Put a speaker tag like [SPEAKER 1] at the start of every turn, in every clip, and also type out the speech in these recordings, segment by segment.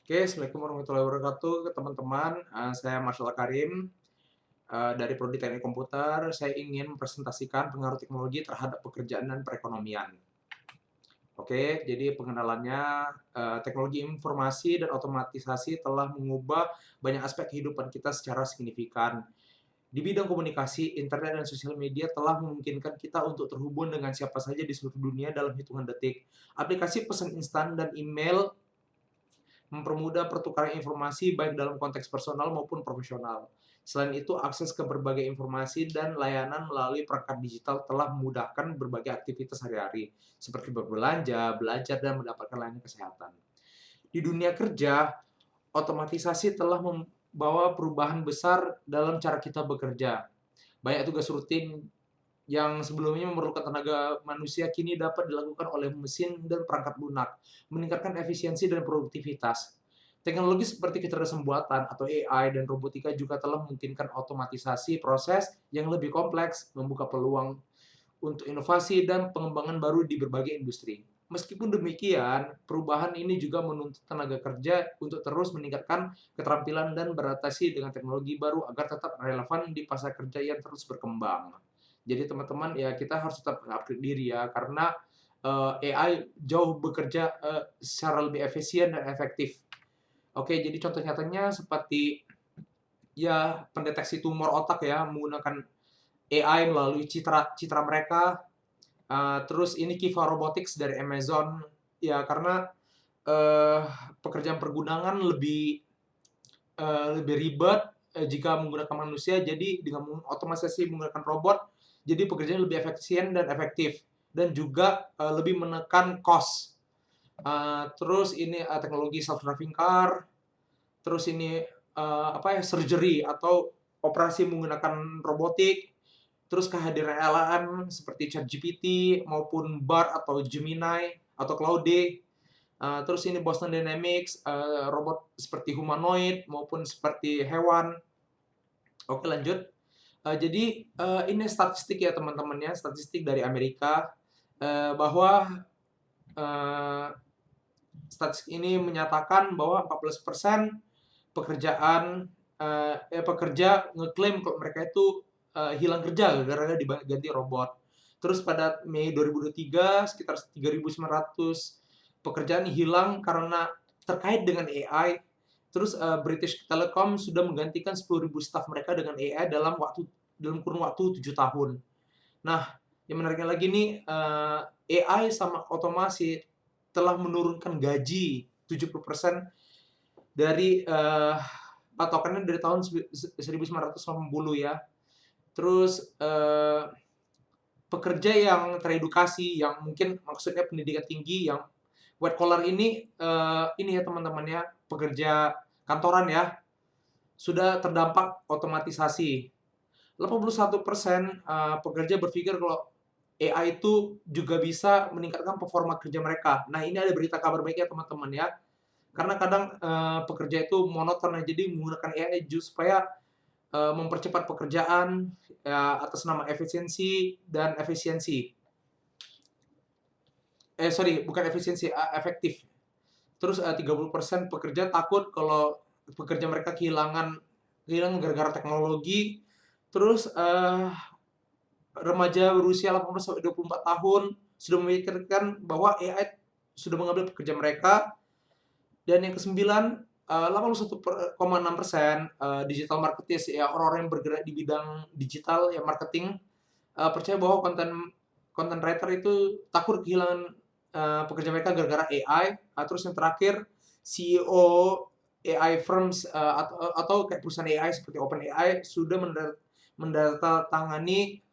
[SPEAKER 1] Oke, Assalamualaikum warahmatullahi wabarakatuh, teman-teman. Saya Marshall Karim dari Prodi Teknik Komputer. Saya ingin mempresentasikan pengaruh teknologi terhadap pekerjaan dan perekonomian. Oke, jadi pengenalannya, teknologi informasi dan otomatisasi telah mengubah banyak aspek kehidupan kita secara signifikan. Di bidang komunikasi, internet dan sosial media telah memungkinkan kita untuk terhubung dengan siapa saja di seluruh dunia dalam hitungan detik. Aplikasi pesan instan dan email mempermudah pertukaran informasi baik dalam konteks personal maupun profesional. Selain itu, akses ke berbagai informasi dan layanan melalui perangkat digital telah memudahkan berbagai aktivitas sehari-hari, seperti berbelanja, belajar, dan mendapatkan layanan kesehatan. Di dunia kerja, otomatisasi telah membawa perubahan besar dalam cara kita bekerja. Banyak tugas rutin yang sebelumnya memerlukan tenaga manusia kini dapat dilakukan oleh mesin dan perangkat lunak, meningkatkan efisiensi dan produktivitas. Teknologi seperti kecerdasan buatan atau AI dan robotika juga telah memungkinkan otomatisasi proses yang lebih kompleks, membuka peluang untuk inovasi dan pengembangan baru di berbagai industri. Meskipun demikian, perubahan ini juga menuntut tenaga kerja untuk terus meningkatkan keterampilan dan beradaptasi dengan teknologi baru agar tetap relevan di pasar kerja yang terus berkembang. Jadi teman-teman ya kita harus tetap upgrade diri ya karena AI jauh bekerja secara lebih efisien dan efektif. Oke, jadi contoh nyatanya seperti ya pendeteksi tumor otak ya menggunakan AI melalui citra citra mereka. Terus ini Kiva Robotics dari Amazon ya karena eh, pekerjaan pergunangan lebih ribet jika menggunakan manusia, jadi dengan otomatisasi menggunakan robot, jadi pekerjaan lebih efisien dan efektif dan juga lebih menekan cost. Terus ini teknologi self driving car, terus ini apa ya surgery atau operasi menggunakan robotik, terus kehadiran LLM seperti ChatGPT maupun Bard atau Gemini atau Claude. Terus ini Boston Dynamics, robot seperti humanoid maupun seperti hewan. Oke lanjut. Jadi ini statistik ya teman-teman ya, statistik dari Amerika bahwa eh, statistik ini menyatakan bahwa 14% pekerjaan pekerja ngeklaim kalau mereka itu hilang kerja gara-gara diganti robot. Terus pada Mei 2023 sekitar 3.900 pekerjaan hilang karena terkait dengan AI. Terus British Telecom sudah menggantikan 10.000 staf mereka dengan AI dalam kurun waktu 7 tahun. Nah, yang menariknya lagi nih AI sama otomasi telah menurunkan gaji 70% dari patokannya dari tahun 1980 ya. Terus pekerja yang teredukasi, yang mungkin maksudnya pendidikan tinggi, yang white collar ini ya teman-teman ya, pekerja kantoran ya, sudah terdampak otomatisasi. 81% pekerja berpikir kalau AI itu juga bisa meningkatkan performa kerja mereka. Nah, ini ada berita kabar baik ya teman-teman ya. Karena kadang pekerja itu monoton ya, jadi menggunakan AI supaya mempercepat pekerjaan ya, atas nama efisiensi dan efisiensi. Sorry, bukan efisiensi, efektif. Terus 30% pekerja takut kalau pekerja mereka kehilangan gara-gara teknologi. Terus remaja berusia 18 sampai 24 tahun sudah memikirkan bahwa AI sudah mengambil pekerja mereka. Dan yang kesembilan, 81,6% digital marketing ya orang-orang yang bergerak di bidang digital ya marketing percaya bahwa content writer itu takut kehilangan pekerjaan mereka gara-gara AI. Terus yang terakhir CEO AI firms atau kayak perusahaan AI seperti OpenAI sudah mendatangani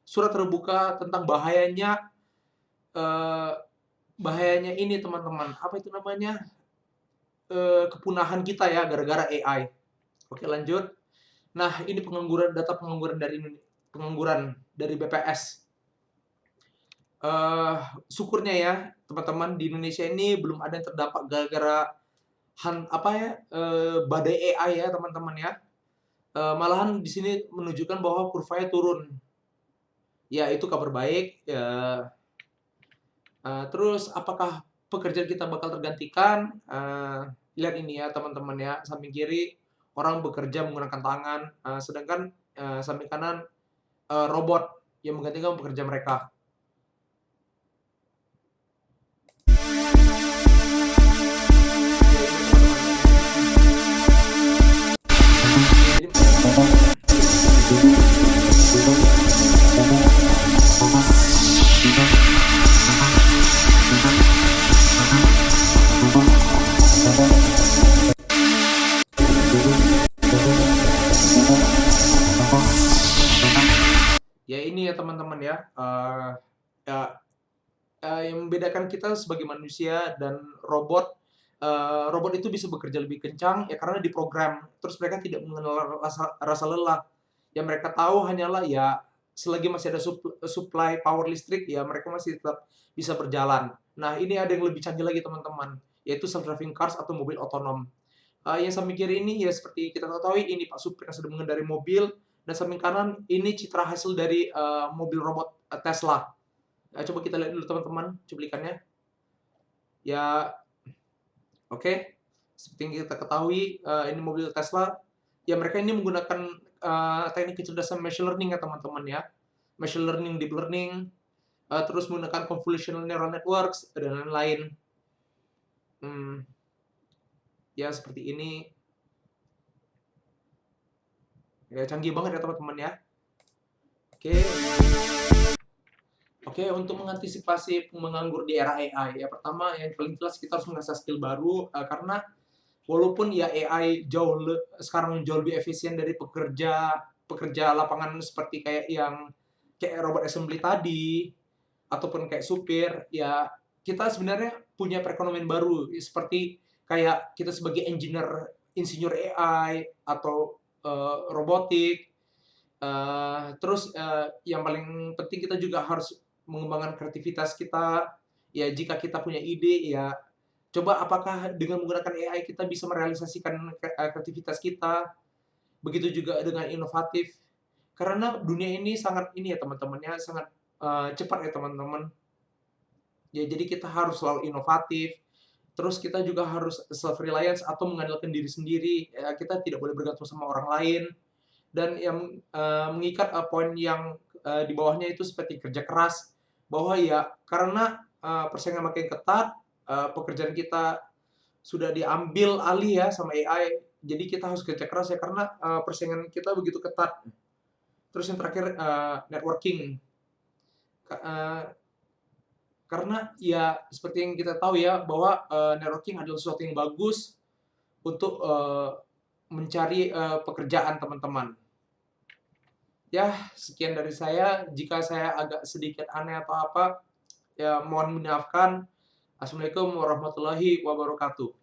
[SPEAKER 1] surat terbuka tentang uh, bahayanya ini teman-teman apa itu namanya kepunahan kita ya gara-gara AI. Oke lanjut. Nah ini data pengangguran dari BPS. Syukurnya ya teman-teman di Indonesia ini belum ada yang terdampak gara-gara badai AI ya teman-teman ya. Malahan di sini menunjukkan bahwa kurvanya turun. Ya itu kabar baik. Ya, terus apakah pekerjaan kita bakal tergantikan, lihat ini ya teman-teman ya, samping kiri orang bekerja menggunakan tangan, sedangkan, samping kanan, robot yang menggantikan pekerjaan mereka. Ya ini ya teman-teman ya, ya, yang membedakan kita sebagai manusia dan robot, robot itu bisa bekerja lebih kencang ya karena diprogram, terus mereka tidak mengenal rasa lelah. Yang mereka tahu hanyalah ya selagi masih ada supply power listrik ya mereka masih tetap bisa berjalan. Nah ini ada yang lebih canggih lagi teman-teman, yaitu self-driving cars atau mobil otonom. Yang samping kiri ini ya seperti kita ketahui ini Pak supir yang sedang mengendarai mobil, dan samping kanan ini citra hasil dari, mobil robot, Tesla. Coba kita lihat dulu teman-teman cuplikannya. Ya, oke. Seperti yang kita ketahui, ini mobil Tesla. Ya mereka ini menggunakan, teknik kecerdasan machine learning ya teman-teman ya. Machine learning, deep learning, terus menggunakan convolutional neural networks, dan lain-lain. Ya seperti ini. Ya canggih banget ya teman-teman ya. Oke. Oke, untuk mengantisipasi menganggur di era AI, ya pertama yang paling jelas kita harus mengasah skill baru, karena walaupun ya AI sekarang jauh lebih efisien dari pekerja lapangan seperti kayak robot assembly tadi, ataupun kayak supir, ya kita sebenarnya punya perekonomian baru, seperti kayak kita sebagai insinyur AI atau, robotik, terus, yang paling penting kita juga harus mengembangkan kreativitas kita. Ya jika kita punya ide, ya coba apakah dengan menggunakan AI kita bisa merealisasikan kreativitas kita, begitu juga dengan inovatif. Karena dunia ini sangat ini ya teman-teman ya, sangat, cepat ya teman-teman. Ya jadi kita harus selalu inovatif, terus kita juga harus self reliance atau mengandalkan diri sendiri, ya kita tidak boleh bergantung sama orang lain. Dan yang, mengikat, poin yang, di bawahnya itu seperti kerja keras, bahwa ya karena, persaingan makin ketat, pekerjaan kita sudah diambil alih ya sama AI, jadi kita harus kerja keras ya karena, persaingan kita begitu ketat. Terus yang terakhir, networking. Ka eee, karena ya seperti yang kita tahu ya bahwa, networking adalah sesuatu yang bagus untuk, mencari, pekerjaan teman-teman. Ya, sekian dari saya. Jika saya agak sedikit aneh atau apa, ya mohon dimaafkan. Assalamualaikum warahmatullahi wabarakatuh.